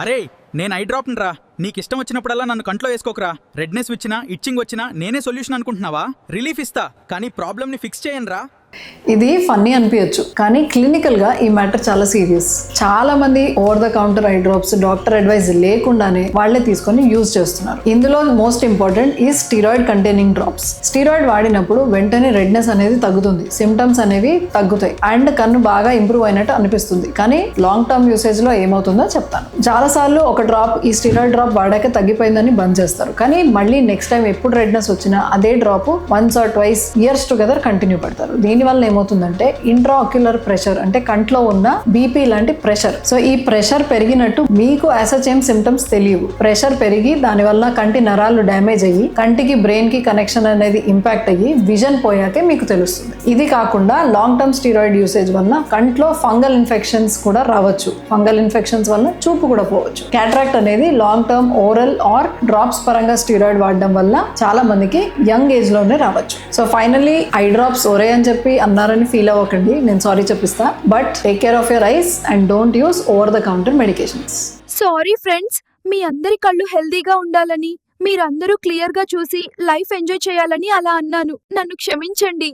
అరే నేను I drop రా. నీకిష్టం వచ్చినప్పుడల్లా నన్ను కంట్లో వేసుకోకరా. రెడ్నెస్ వచ్చినా ఇచ్చింగ్ వచ్చినా నేనే సొల్యూషన్ అనుకుంటున్నావా? రిలీఫ్ ఇస్తా కానీ ప్రాబ్లమ్ని ఫిక్స్ చేయండిరా. ఇది ఫన్నీ అనిపించచ్చు, కానీ క్లినికల్ గా ఈ మ్యాటర్ చాలా సీరియస్. చాలా మంది over the counter eye drops doctor advise లేకుండానే వాళ్లే తీసుకొని యూజ్ చేస్తున్నారు. ఇందులో మోస్ట్ ఇంపార్టెంట్ ఈ స్టీరాయిడ్ కంటైనింగ్ డ్రాప్స్. స్టీరాయిడ్ వాడినప్పుడు వెంటనే రెడ్నెస్ అనేది తగ్గుతుంది, సిమ్టమ్స్ అనేవి తగ్గుతాయి అండ్ కన్ను బాగా ఇంప్రూవ్ అయినట్టు అనిపిస్తుంది. కానీ లాంగ్ టర్మ్ యూసేజ్ లో ఏమవుతుందో చెప్తాను. చాలా సార్లు ఒక డ్రాప్ ఈ స్టీరాయిడ్ డ్రాప్ వాడాక తగ్గిపోయిందని బంద్ చేస్తారు, కానీ మళ్ళీ నెక్స్ట్ టైం ఎప్పుడు రెడ్నెస్ వచ్చినా అదే drop once or twice years together continue పెడతారు. దీని వల్ల ఏమవుతుందంటే ఇంట్రాక్యులర్ ప్రెషర్ అంటే కంట్లో ఉన్న బీపీ లాంటి ప్రెషర్. సో ఈ ప్రెషర్ పెరిగినట్టు మీకు యాసచ్ ఏం సిమ్టమ్స్ తెలియవు. ప్రెషర్ పెరిగి దాని వల్ల కంటి నరాలు డ్యామేజ్ అయ్యి కంటికి బ్రెయిన్ కి కనెక్షన్ అనేది ఇంపాక్ట్ అయ్యి విజన్ పోయాకే మీకు తెలుస్తుంది. ఇది కాకుండా లాంగ్ టర్మ్ స్టీరాయిడ్ యూసేజ్ వల్ల కంట్లో ఫంగల్ ఇన్ఫెక్షన్స్ కూడా రావచ్చు. ఫంగల్ ఇన్ఫెక్షన్స్ వల్ల చూపు కూడా పోవచ్చు. క్యాటరాక్ట్ అనేది long term oral or drops పరంగా స్టీరాయిడ్ వాడడం వల్ల చాలా మందికి యంగ్ ఏజ్ లోనే రావచ్చు. సో ఫైనల్లీ ఐ డ్రాప్స్ ఒరే అని చెప్పి అన్నారని ఫీల్ అవ్వకండి, నేను సారీ చెప్పిస్తా. But take care of your eyes and don't use over the counter medications. Sorry friends, మీ అందరి కళ్ళు హెల్దీగా ఉండాలని, మీరందరూ క్లియర్ గా చూసి లైఫ్ ఎంజాయ్ చేయాలని అలా అన్నాను. నన్ను క్షమించండి.